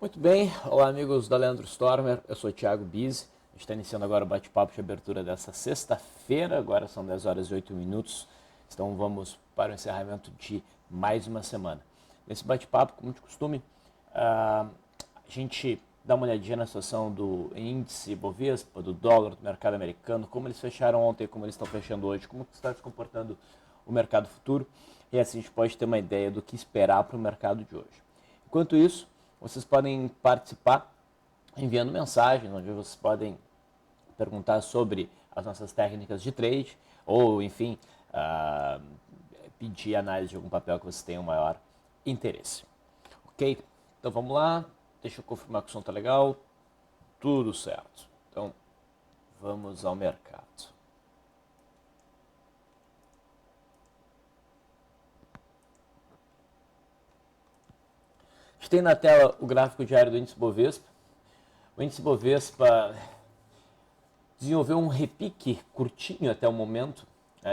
Muito bem, olá amigos da Leandro Stormer, eu sou o Thiago Bizzi. A gente está iniciando agora o bate-papo de abertura dessa sexta-feira, agora são 10 horas e 8 minutos, então vamos para o encerramento de mais uma semana. Nesse bate-papo, como de costume, a gente dá uma olhadinha na situação do índice Bovespa, do dólar, do mercado americano, como eles fecharam ontem, como eles estão fechando hoje, como está se comportando o mercado futuro, e assim a gente pode ter uma ideia do que esperar para o mercado de hoje. Enquanto isso, vocês podem participar enviando mensagens, onde vocês podem perguntar sobre as nossas técnicas de trade ou, enfim, pedir análise de algum papel que vocês tenham maior interesse. Ok? Então vamos lá. Deixa eu confirmar que o som está legal. Tudo certo. Então vamos ao mercado. A gente tem na tela o gráfico diário do índice Bovespa. O índice Bovespa desenvolveu um repique curtinho até o momento,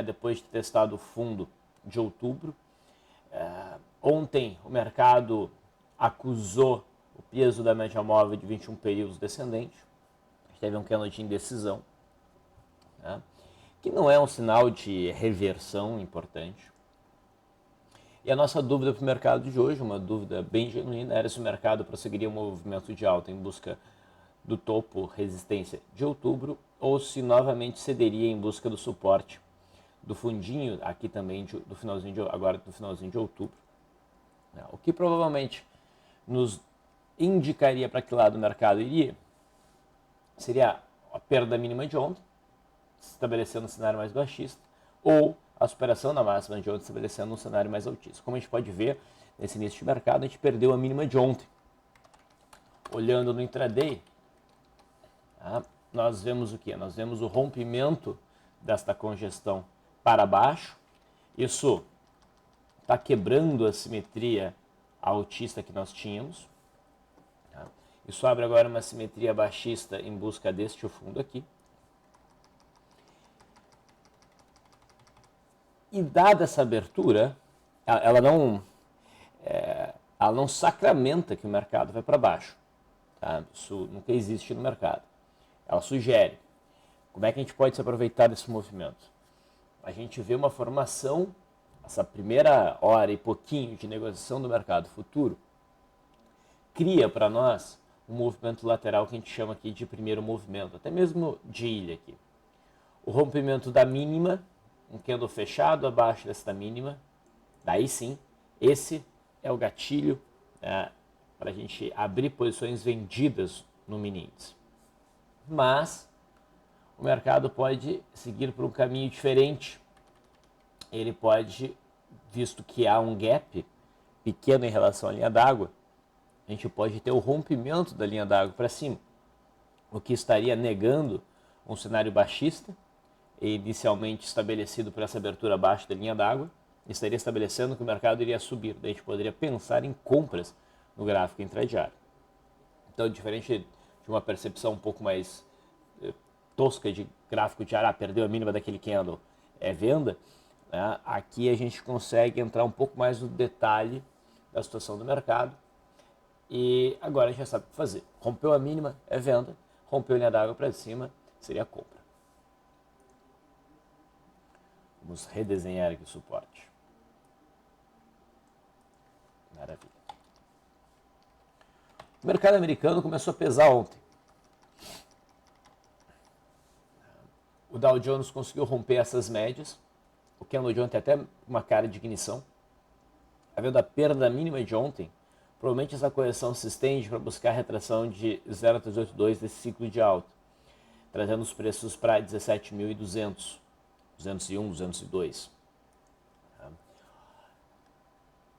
depois de ter testado o fundo de outubro. Ontem o mercado acusou o peso da média móvel de 21 períodos descendente. A gente teve um candle de indecisão, que não é um sinal de reversão importante. E a nossa dúvida para o mercado de hoje, uma dúvida bem genuína, era se o mercado prosseguiria um movimento de alta em busca do topo resistência de outubro ou se novamente cederia em busca do suporte do fundinho aqui também do finalzinho de outubro. O que provavelmente nos indicaria para que lado o mercado iria seria a perda mínima de ontem, estabelecendo um cenário mais baixista, ou a superação da máxima de ontem, estabelecendo um cenário mais altista. Como a gente pode ver, nesse início de mercado, a gente perdeu a mínima de ontem. Olhando no intraday, nós vemos o que? Nós vemos o rompimento desta congestão para baixo. Isso está quebrando a simetria altista que nós tínhamos. Isso abre agora uma simetria baixista em busca deste fundo aqui. E dada essa abertura, ela não sacramenta que o mercado vai para baixo. Isso nunca existe no mercado. Ela sugere. Como é que a gente pode se aproveitar desse movimento? A gente vê uma formação, essa primeira hora e pouquinho de negociação do mercado futuro, cria para nós um movimento lateral que a gente chama aqui de primeiro movimento, até mesmo de ilha aqui. O rompimento da mínima, um candle fechado abaixo desta mínima, daí sim, esse é o gatilho para a gente abrir posições vendidas no mini índice. Mas o mercado pode seguir por um caminho diferente. Ele pode, visto que há um gap pequeno em relação à linha d'água, a gente pode ter o rompimento da linha d'água para cima, o que estaria negando um cenário baixista, inicialmente estabelecido por essa abertura abaixo da linha d'água, estaria estabelecendo que o mercado iria subir. Daí a gente poderia pensar em compras no gráfico intradiário. Então, diferente de uma percepção um pouco mais tosca de gráfico diário, perdeu a mínima daquele candle, é venda, aqui a gente consegue entrar um pouco mais no detalhe da situação do mercado. E agora a gente já sabe o que fazer. Rompeu a mínima, é venda. Rompeu a linha d'água para cima, seria compra. Vamos redesenhar aqui o suporte. Maravilha. O mercado americano começou a pesar ontem. O Dow Jones conseguiu romper essas médias. O candle de ontem até uma cara de ignição. Havendo a perda mínima de ontem, provavelmente essa correção se estende para buscar a retração de 0,382 desse ciclo de alta, trazendo os preços para 17.200, 201, 202.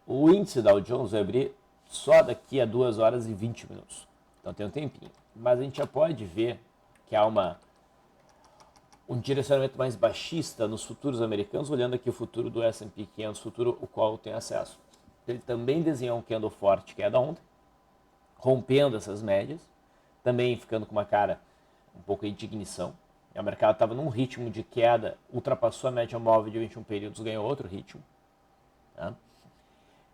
O índice Dow Jones vai abrir só daqui a 2 horas e 20 minutos. Então tem um tempinho. Mas a gente já pode ver que há um direcionamento mais baixista nos futuros americanos, olhando aqui o futuro do S&P 500, futuro o qual eu tenho acesso. Ele também desenhou um candle forte, queda ontem, rompendo essas médias, também ficando com uma cara um pouco de ignição. O mercado estava num ritmo de queda, ultrapassou a média móvel de 21 períodos, ganhou outro ritmo.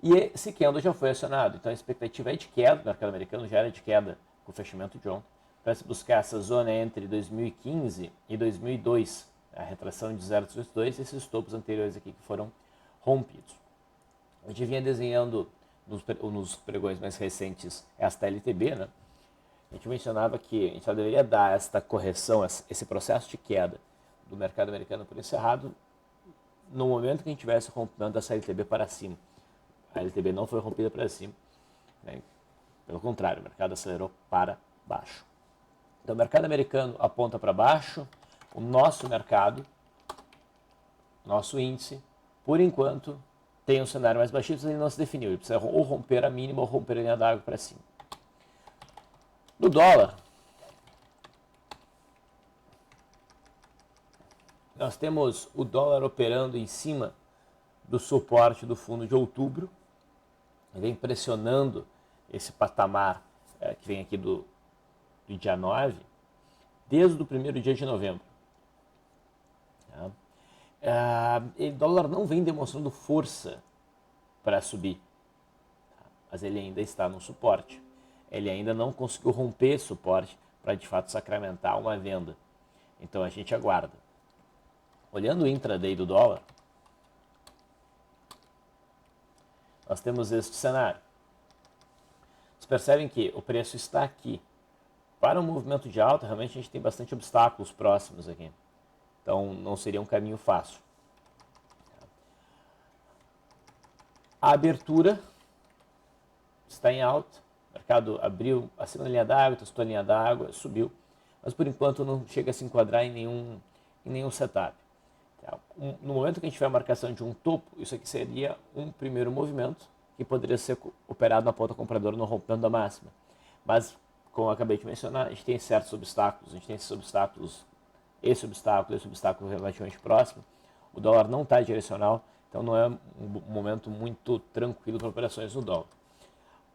E esse candle já foi acionado, então a expectativa é de queda, o mercado americano já era de queda com o fechamento de ontem, para se buscar essa zona entre 2015 e 2002, a retração de 0,32 e esses topos anteriores aqui que foram rompidos. A gente vinha desenhando nos pregões mais recentes esta LTB, né? A gente mencionava que a gente só deveria dar esta correção, esse processo de queda do mercado americano por encerrado no momento que a gente tivesse rompimento dessa LTB para cima. A LTB não foi rompida para cima, né? Pelo contrário, o mercado acelerou para baixo. Então o mercado americano aponta para baixo, o nosso mercado, nosso índice, por enquanto, tem um cenário mais baixista, ele não se definiu, ele precisa ou romper a mínima ou romper a linha d'água para cima. No dólar, nós temos o dólar operando em cima do suporte do fundo de outubro, vem pressionando esse patamar que vem aqui do dia 9, desde o primeiro dia de novembro. O dólar não vem demonstrando força para subir, mas ele ainda está no suporte. Ele ainda não conseguiu romper esse suporte para de fato sacramentar uma venda. Então a gente aguarda. Olhando o intraday do dólar, nós temos este cenário. Vocês percebem que o preço está aqui. Para um movimento de alta, realmente a gente tem bastante obstáculos próximos aqui. Então não seria um caminho fácil. A abertura está em alta. O mercado abriu acima da linha d'água, testou a linha d'água, subiu. Mas por enquanto não chega a se enquadrar em nenhum setup. No momento que a gente tiver a marcação de um topo, isso aqui seria um primeiro movimento que poderia ser operado na ponta compradora no rompimento da máxima. Mas, como eu acabei de mencionar, a gente tem certos obstáculos, a gente tem esses obstáculos, esse obstáculo relativamente próximo. O dólar não está direcional, então não é um momento muito tranquilo para operações no dólar.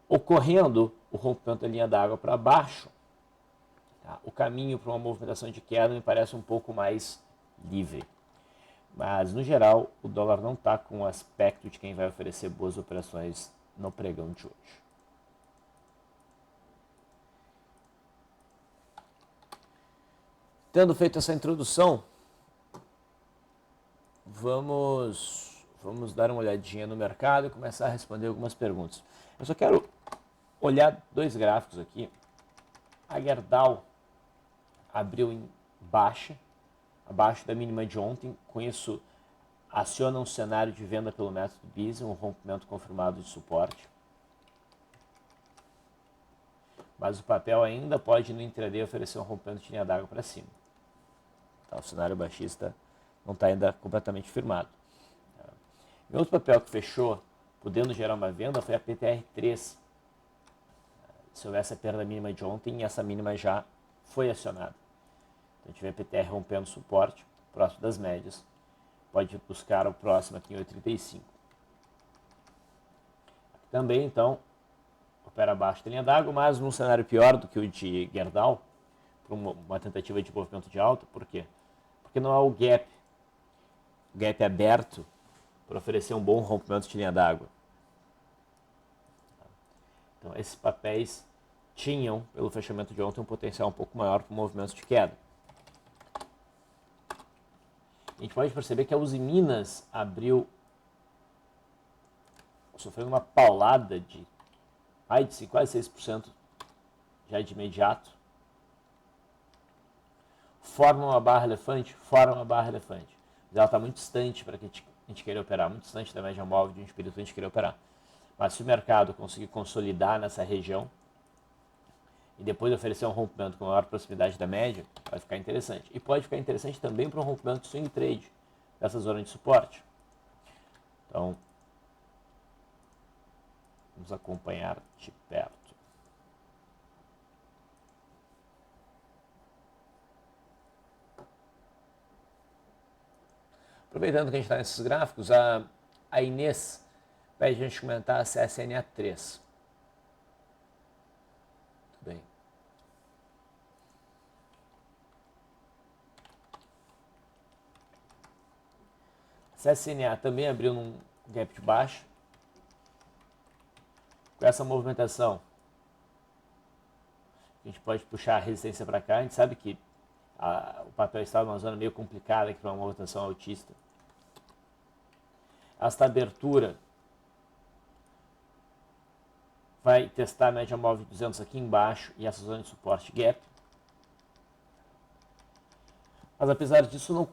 Ocorrendo o rompimento da linha d'água para baixo, tá? O caminho para uma movimentação de queda me parece um pouco mais livre. Mas, no geral, o dólar não está com o aspecto de quem vai oferecer boas operações no pregão de hoje. Tendo feito essa introdução, vamos dar uma olhadinha no mercado e começar a responder algumas perguntas. Eu só quero olhar dois gráficos aqui. A Gerdau abriu em baixa, abaixo da mínima de ontem. Com isso, aciona um cenário de venda pelo método BIS, um rompimento confirmado de suporte. Mas o papel ainda pode, no intraday, oferecer um rompimento de linha d'água para cima. Então, o cenário baixista não está ainda completamente firmado. E outro papel que fechou, podendo gerar uma venda, foi a PTR3. Se houver essa perda mínima de ontem, essa mínima já foi acionada. Então, a gente vê a PTR rompendo suporte, próximo das médias. Pode buscar o próximo aqui em 8,35. Também, então, opera abaixo da linha d'água, mas num cenário pior do que o de Gerdau, para uma tentativa de movimento de alta. Por quê? Porque não há o gap aberto para oferecer um bom rompimento de linha d'água. Então, esses papéis tinham, pelo fechamento de ontem, um potencial um pouco maior para movimentos de queda. A gente pode perceber que a Uzi Minas abriu sofrendo uma paulada de quase 6% já de imediato. Forma uma barra elefante? Forma uma barra elefante. Mas ela está muito distante para que a gente queira operar, muito distante da média móvel de um espírito que a gente queira operar. Mas se o mercado conseguir consolidar nessa região e depois oferecer um rompimento com maior proximidade da média, vai ficar interessante. E pode ficar interessante também para um rompimento de swing trade, dessa zona de suporte. Então, vamos acompanhar de perto. Aproveitando que a gente está nesses gráficos, a Inês pede a gente comentar a CSNA3. Muito bem. A CSNA também abriu num gap de baixo. Com essa movimentação, a gente pode puxar a resistência para cá. A gente sabe que o papel está numa zona meio complicada aqui para uma movimentação altista. Esta abertura vai testar a média móvel de 200 aqui embaixo e essa zona de suporte gap. Mas apesar disso,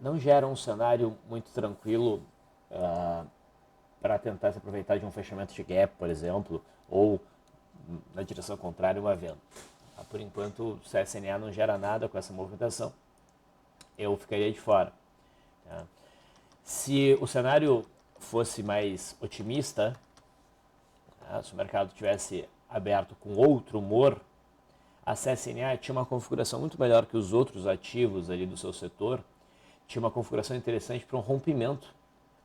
não gera um cenário muito tranquilo para tentar se aproveitar de um fechamento de gap, por exemplo, ou na direção contrária uma venda. Por enquanto, o CSNA não gera nada com essa movimentação. Eu ficaria de fora. Tá? Se o cenário fosse mais otimista, se o mercado tivesse aberto com outro humor, a CSNA tinha uma configuração muito melhor que os outros ativos ali do seu setor, tinha uma configuração interessante para um rompimento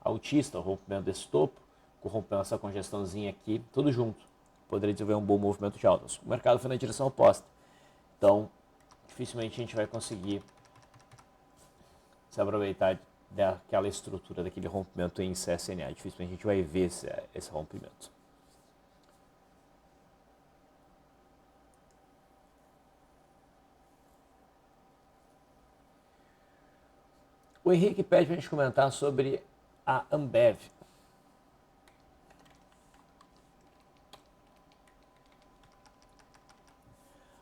altista, o rompimento desse topo, com o rompimento dessa congestãozinha aqui, tudo junto. Poderia desenvolver um bom movimento de altas. O mercado foi na direção oposta. Então, dificilmente a gente vai conseguir se aproveitar daquela estrutura, daquele rompimento em CSNA. Dificilmente a gente vai ver esse rompimento. O Henrique pede para a gente comentar sobre a Ambev.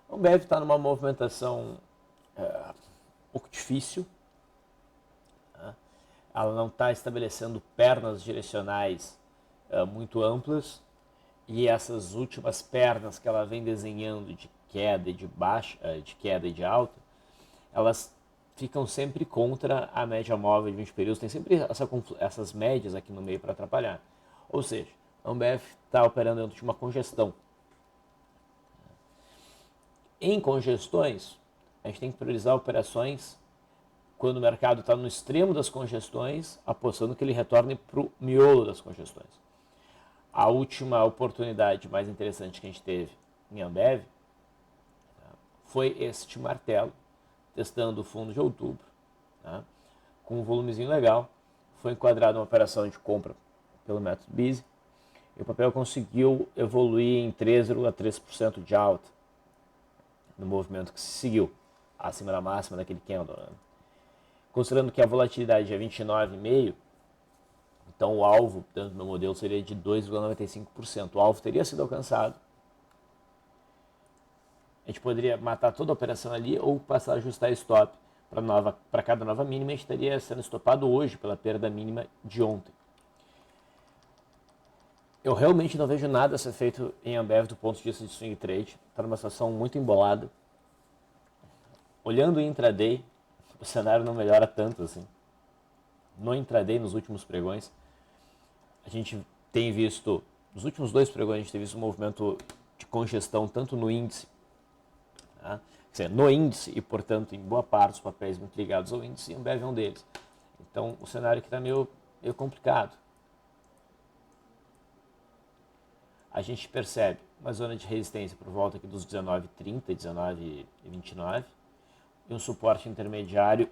A Ambev está numa movimentação um pouco difícil. Né? Ela não está estabelecendo pernas direcionais muito amplas. E essas últimas pernas que ela vem desenhando de queda e de baixa, de queda e de alta, elas ficam sempre contra a média móvel de 20 períodos, tem sempre essas médias aqui no meio para atrapalhar. Ou seja, a Ambev está operando dentro de uma congestão. Em congestões, a gente tem que priorizar operações quando o mercado está no extremo das congestões, apostando que ele retorne para o miolo das congestões. A última oportunidade mais interessante que a gente teve em Ambev foi este martelo, testando o fundo de outubro, tá? Com um volumezinho legal, foi enquadrado uma operação de compra pelo método BISE, e o papel conseguiu evoluir em 3,3% de alta no movimento que se seguiu, acima da máxima daquele candle. Né? Considerando que a volatilidade é 29,5%, então o alvo dentro do meu modelo seria de 2,95%. O alvo teria sido alcançado. A gente poderia matar toda a operação ali ou passar a ajustar stop para cada nova mínima. A gente estaria sendo estopado hoje pela perda mínima de ontem. Eu realmente não vejo nada a ser feito em Ambev do ponto de vista de swing trade. Está numa situação muito embolada. Olhando o intraday, o cenário não melhora tanto assim. No intraday, nos últimos pregões, a gente tem visto, nos últimos 2 pregões, a gente tem visto um movimento de congestão tanto no índice, tá? Quer dizer, no índice e, portanto, em boa parte dos papéis muito ligados ao índice, e Ambev é um deles. Então, o cenário aqui está meio complicado. A gente percebe uma zona de resistência por volta aqui dos 19,30, 19,29 e um suporte intermediário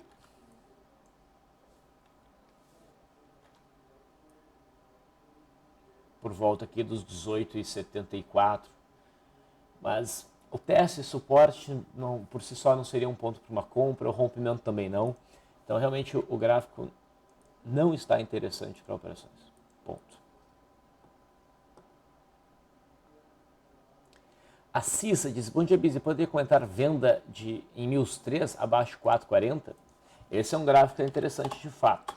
por volta aqui dos 18,74, mas o teste e suporte não, por si só não seria um ponto para uma compra, o rompimento também não. Então realmente o gráfico não está interessante para operações. Ponto. A Cissa diz, bom dia Bizi, poderia comentar venda em MILS 3 abaixo de 4,40? Esse é um gráfico interessante de fato.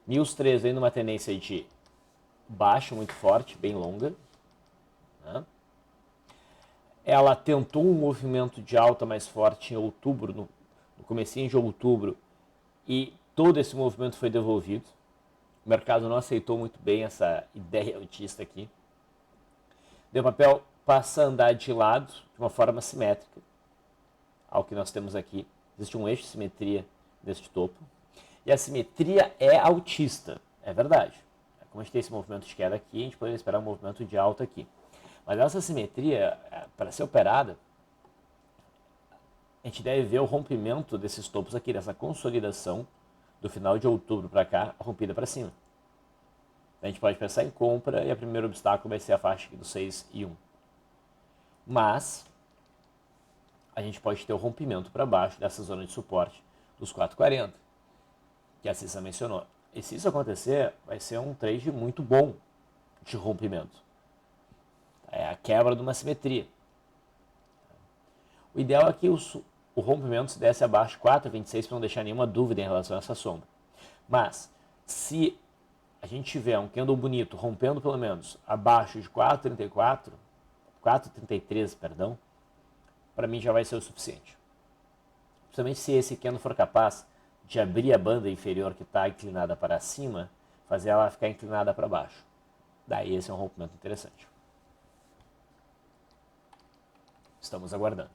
MILS 3 vem numa tendência de baixa muito forte, bem longa. Né? Ela tentou um movimento de alta mais forte em outubro, no comecinho de outubro, e todo esse movimento foi devolvido. O mercado não aceitou muito bem essa ideia altista aqui. O papel passa a andar de lado de uma forma simétrica ao que nós temos aqui. Existe um eixo de simetria deste topo. E a simetria é altista, é verdade. Como a gente tem esse movimento de queda aqui, a gente poderia esperar um movimento de alta aqui. Mas essa simetria, para ser operada, a gente deve ver o rompimento desses topos aqui, dessa consolidação do final de outubro para cá, rompida para cima. A gente pode pensar em compra e o primeiro obstáculo vai ser a faixa aqui do 6,1. Mas a gente pode ter o rompimento para baixo dessa zona de suporte dos 4,40, que a Cissa mencionou. E se isso acontecer, vai ser um trade muito bom de rompimento. É a quebra de uma simetria. O ideal é que o rompimento se desse abaixo de 4,26 para não deixar nenhuma dúvida em relação a essa sombra. Mas, se a gente tiver um candle bonito rompendo pelo menos abaixo de 4,33, perdão, para mim já vai ser o suficiente. Principalmente se esse candle for capaz de abrir a banda inferior que está inclinada para cima, fazer ela ficar inclinada para baixo. Daí esse é um rompimento interessante. Estamos aguardando.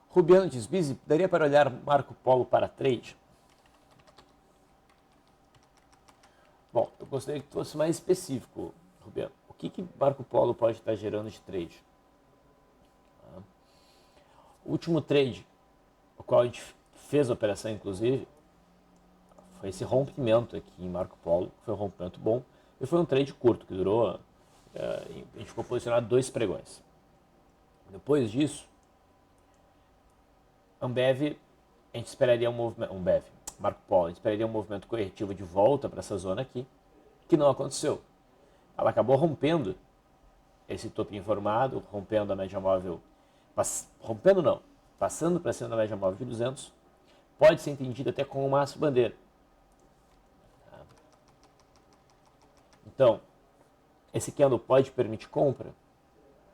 Rubiano diz, Bizzy, daria para olhar Marco Polo para trade? Bom, eu gostaria que fosse mais específico, Rubiano. O que Marco Polo pode estar gerando de trade? O último trade, o qual a gente fez a operação, inclusive, foi esse rompimento aqui em Marco Polo. Foi um rompimento bom. E foi um trade curto, que durou... a gente ficou posicionado 2 pregões. Depois disso, Ambev, a gente esperaria um movimento... Marco Polo, a gente esperaria um movimento corretivo de volta para essa zona aqui, que não aconteceu. Ela acabou rompendo esse topinho formado, rompendo a média móvel... Rompendo não, passando para cima da média móvel de 200, pode ser entendido até como uma aço-bandeira. Então, esse candle pode permitir compra?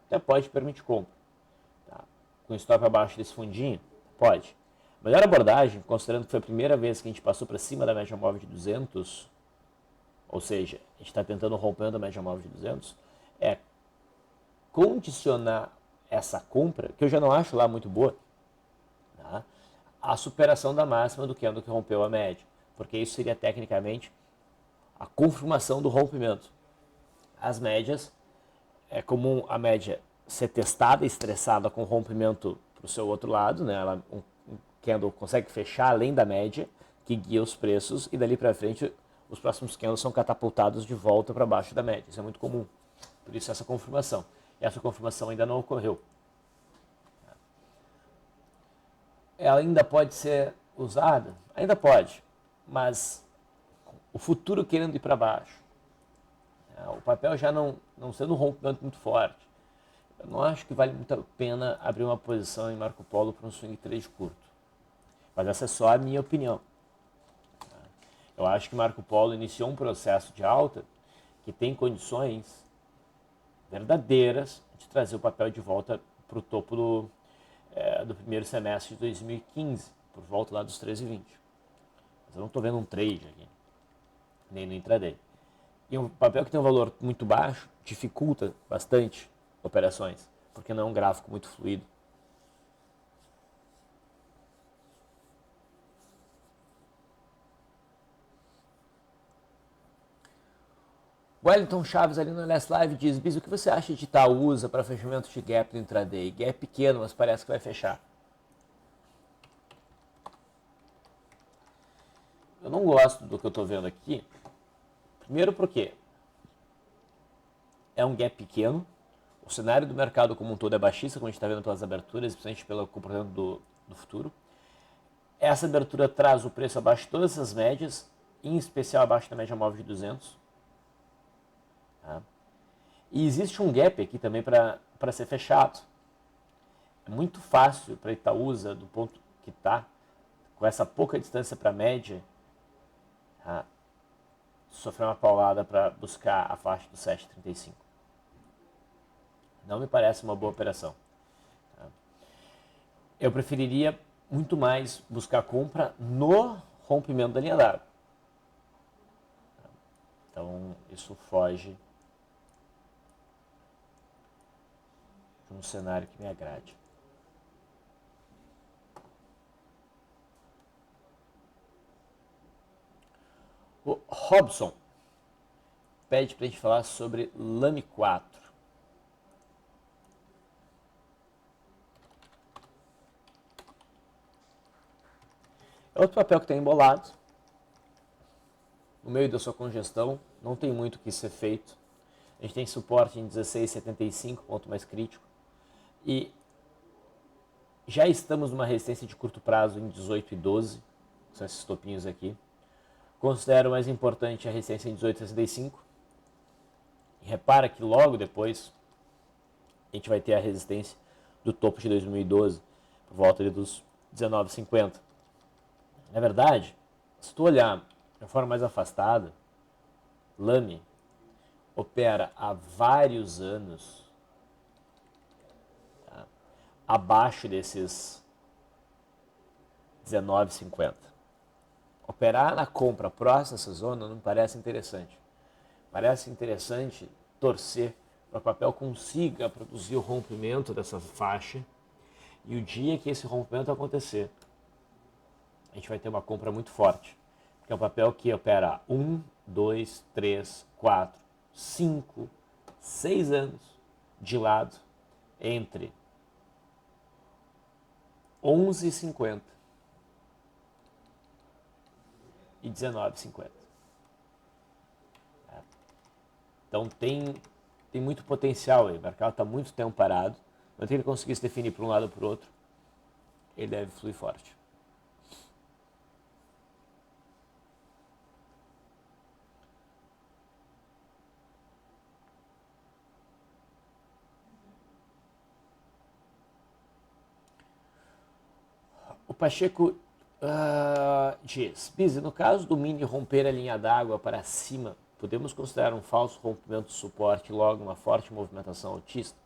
Até pode permitir compra. Tá? Com stop abaixo desse fundinho? Pode. A melhor abordagem, considerando que foi a primeira vez que a gente passou para cima da média móvel de 200, ou seja, a gente está tentando rompendo a média móvel de 200, é condicionar essa compra, que eu já não acho lá muito boa, tá? A superação da máxima do candle que rompeu a média, porque isso seria tecnicamente a confirmação do rompimento. As médias, é comum a média ser testada, estressada com rompimento para o seu outro lado, né? Um candle consegue fechar além da média, que guia os preços, e dali para frente os próximos candles são catapultados de volta para baixo da média. Isso é muito comum. Por isso essa confirmação. E essa confirmação ainda não ocorreu. Ela ainda pode ser usada? Ainda pode, mas o futuro querendo ir para baixo, o papel já não sendo um rompimento muito forte, eu não acho que vale muito a pena abrir uma posição em Marco Polo para um swing trade curto. Mas essa é só a minha opinião. Eu acho que Marco Polo iniciou um processo de alta que tem condições verdadeiras de trazer o papel de volta para o topo do primeiro semestre de 2015, por volta lá dos 13,20. Mas eu não estou vendo um trade aqui, nem no intraday. E um papel que tem um valor muito baixo dificulta bastante operações, porque não é um gráfico muito fluido. Wellington Chaves ali no Last Live diz, Biz, o que você acha de Itaúsa para fechamento de gap no intraday? Gap pequeno, mas parece que vai fechar. Eu não gosto do que eu estou vendo aqui. Primeiro porque é um gap pequeno, o cenário do mercado como um todo é baixista, como a gente está vendo pelas aberturas, principalmente pelo comportamento do futuro. Essa abertura traz o preço abaixo de todas essas médias, em especial abaixo da média móvel de 200. Tá? E existe um gap aqui também para ser fechado. É muito fácil para Itaúsa, do ponto que está, com essa pouca distância para a média, tá? Sofrer uma paulada para buscar a faixa do 7,35. Não me parece uma boa operação. Tá? Eu preferiria muito mais buscar compra no rompimento da linha d'água. Tá? Então, isso foge de um cenário que me agrade. O Robson pede para a gente falar sobre Lame 4. Outro papel que está embolado, no meio da sua congestão, não tem muito o que ser feito. A gente tem suporte em 16,75, ponto mais crítico. E já estamos numa resistência de curto prazo em 18,12, são esses topinhos aqui. Considero mais importante a resistência em 18,65. E repara que logo depois a gente vai ter a resistência do topo de 2012, por volta dos 19,50. Na verdade, se tu olhar de forma mais afastada, Lame opera há vários anos, tá, abaixo desses 19,50. Operar na compra próxima dessa zona não parece interessante. Parece interessante torcer para que o papel consiga produzir o rompimento dessa faixa, e o dia que esse rompimento acontecer, a gente vai ter uma compra muito forte. Porque é um papel que opera 1, 2, 3, 4, 5, 6 anos de lado entre 11,50 e 19,50. Então tem muito potencial aí. O mercado está muito tempo parado. Mas se ele conseguir se definir para um lado ou para o outro, ele deve fluir forte. O Pacheco diz, Bizzy, no caso do mini romper a linha d'água para cima, podemos considerar um falso rompimento de suporte e logo uma forte movimentação altista?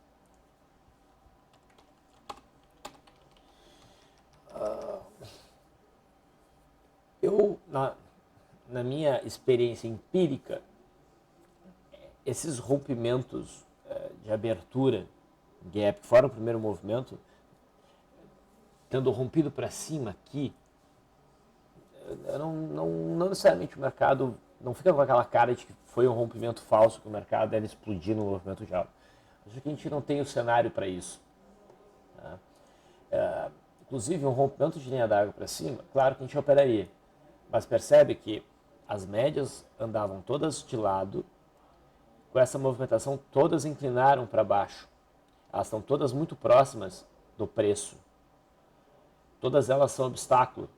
Eu, na minha experiência empírica, esses rompimentos de abertura, gap, fora o primeiro movimento, tendo rompido para cima aqui, não necessariamente o mercado não fica com aquela cara de que foi um rompimento falso, que o mercado deve explodir no movimento de alta. Acho que a gente não tem o cenário para isso. Tá? Inclusive, um rompimento de linha d'água para cima, claro que a gente operaria, mas percebe que as médias andavam todas de lado, com essa movimentação todas inclinaram para baixo. Elas estão todas muito próximas do preço. Todas elas são obstáculo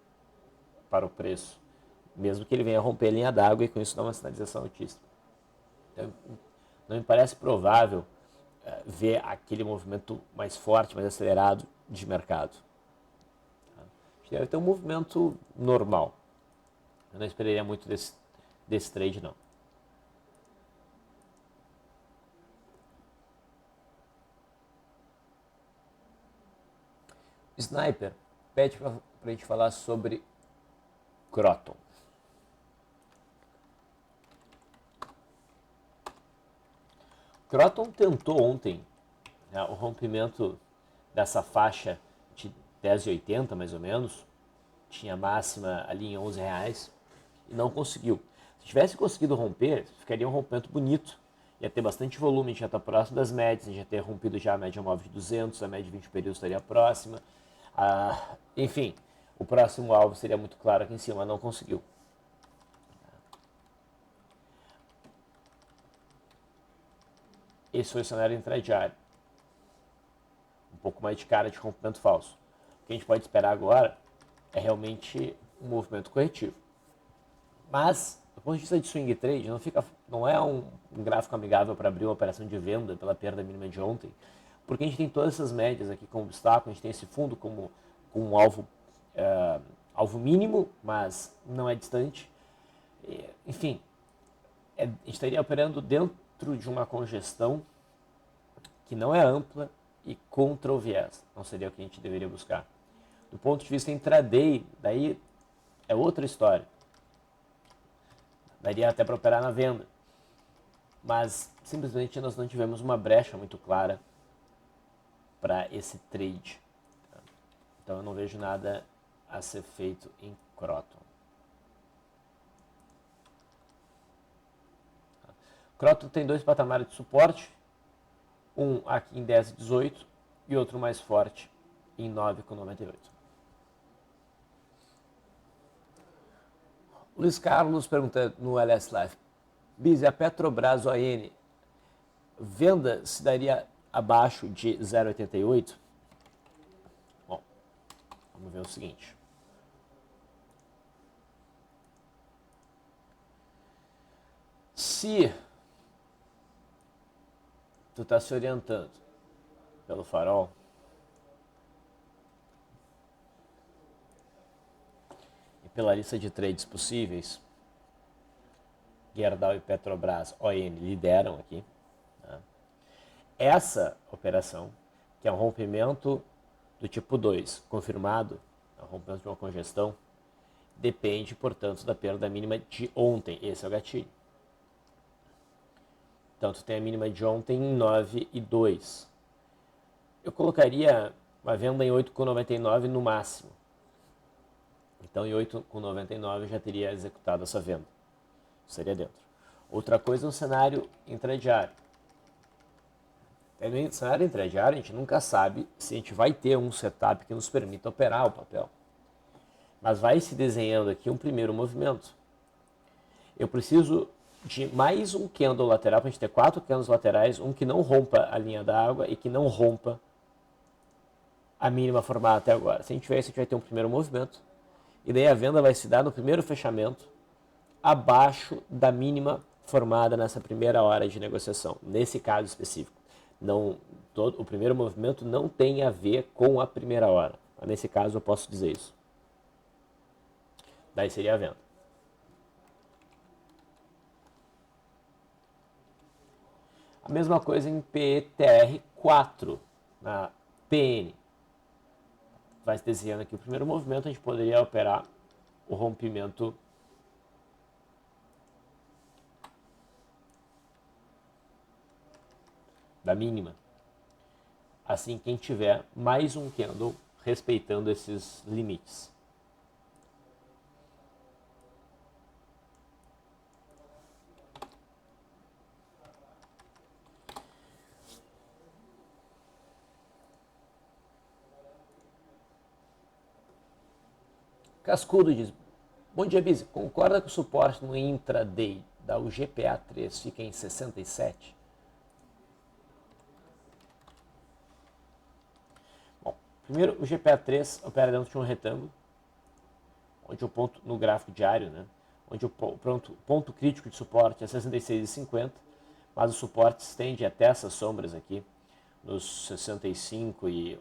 para o preço, mesmo que ele venha romper a linha d'água e com isso dar uma sinalização altista. Então, não me parece provável ver aquele movimento mais forte, mais acelerado de mercado. A gente deve ter um movimento normal. Eu não esperaria muito desse trade, não. Sniper pede para a gente falar sobre Croton. Croton tentou ontem, né, o rompimento dessa faixa de 10,80 mais ou menos, tinha máxima ali em R$11 e não conseguiu. Se tivesse conseguido romper, ficaria um rompimento bonito, ia ter bastante volume, a gente já está próximo das médias, a gente já ter rompido já a média móvel de 200, a média de 20 períodos estaria próxima. Enfim, o próximo alvo seria muito claro aqui em cima, mas não conseguiu. Esse foi o cenário intradiário. Um pouco mais de cara de rompimento falso. O que a gente pode esperar agora é realmente um movimento corretivo. Mas, do ponto de vista de swing trade, não é um gráfico amigável para abrir uma operação de venda pela perda mínima de ontem, porque a gente tem todas essas médias aqui como obstáculo, a gente tem esse fundo como um alvo, alvo mínimo, mas não é distante. Enfim, a gente estaria operando dentro de uma congestão que não é ampla e contra o viés. Não seria o que a gente deveria buscar. Do ponto de vista intraday, daí é outra história. Daria até para operar na venda. Mas simplesmente nós não tivemos uma brecha muito clara para esse trade. Então eu não vejo nada a ser feito em Croton. Croton tem dois patamares de suporte, um aqui em 10,18 e outro mais forte em 9,98. Luiz Carlos pergunta no LS Live. Biz, a Petrobras ON, venda se daria abaixo de 0,88? Bom, vamos ver o seguinte. Se tu está se orientando pelo farol, e pela lista de trades possíveis, Gerdau e Petrobras ON lideram aqui. Né? Essa operação, que é um rompimento do tipo 2, confirmado, é um rompimento de uma congestão, depende, portanto, da perda mínima de ontem. Esse é o gatilho. Então, tu tem a mínima de ontem em 9,2. Eu colocaria uma venda em 8,99 no máximo. Então, em 8,99 já teria executado essa venda. Seria dentro. Outra coisa, um cenário intradiário. No cenário intradiário, a gente nunca sabe se a gente vai ter um setup que nos permita operar o papel. Mas vai se desenhando aqui um primeiro movimento. Eu preciso de mais um candle lateral, para a gente ter 4 candles laterais, um que não rompa a linha d'água e que não rompa a mínima formada até agora. Se a gente tiver isso, a gente vai ter um primeiro movimento, e daí a venda vai se dar no primeiro fechamento, abaixo da mínima formada nessa primeira hora de negociação, nesse caso específico. O primeiro movimento não tem a ver com a primeira hora, mas nesse caso eu posso dizer isso. Daí seria a venda. A mesma coisa em PETR4, na PN. Vai se desenhando aqui o primeiro movimento, a gente poderia operar o rompimento da mínima. Assim, quem tiver mais um candle respeitando esses limites. Cascudo diz, bom dia, Biz, concorda que o suporte no intraday da UGPA3 fica em 67? Bom, primeiro o GPA3 opera dentro de um retângulo, onde o ponto no gráfico diário, né, onde o ponto crítico de suporte é 66,50, mas o suporte estende até essas sombras aqui, nos 65 e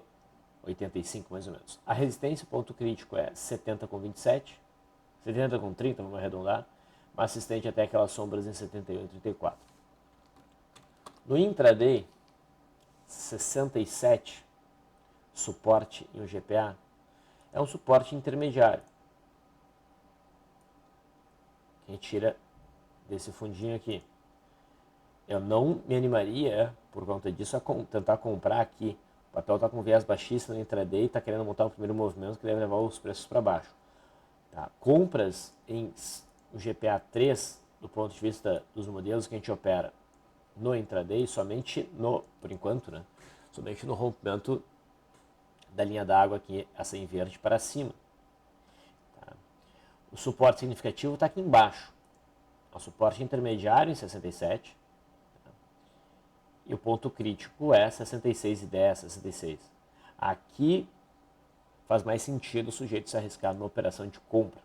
85 mais ou menos. A resistência, ponto crítico é 70,27, 70,30, vamos arredondar, mas se estende até aquelas sombras em 71,34. No intraday, 67, suporte em um GPA, é um suporte intermediário. Que a gente tira desse fundinho aqui. Eu não me animaria, por conta disso, a tentar comprar aqui. O papel está com viés baixista no intraday e está querendo montar o primeiro movimento que deve levar os preços para baixo. Tá? Compras em GPA 3, do ponto de vista dos modelos que a gente opera no intraday, somente por enquanto, né? Somente no rompimento da linha d'água aqui, essa inverte para cima. Tá? O suporte significativo está aqui embaixo. O suporte intermediário em 67. E o ponto crítico é 66,10, 66. Aqui faz mais sentido o sujeito se arriscar numa operação de compra,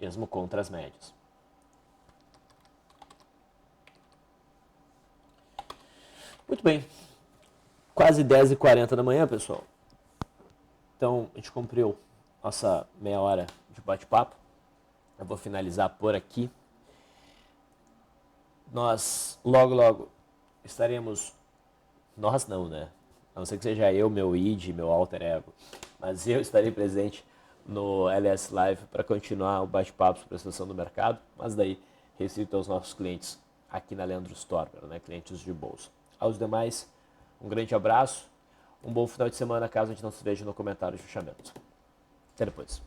mesmo contra as médias. Muito bem. Quase 10h40 da manhã, pessoal. Então, a gente cumpriu nossa meia hora de bate-papo. Eu vou finalizar por aqui. Nós, logo, estaremos... Nós não, né? A não ser que seja eu, meu id, meu alter ego. Mas eu estarei presente no LS Live para continuar o bate-papo sobre a situação do mercado. Mas daí, restrito aos nossos clientes aqui na Leandro Stormer, né? Clientes de bolsa. Aos demais, um grande abraço. Um bom final de semana, caso a gente não se veja no comentário de fechamento. Até depois.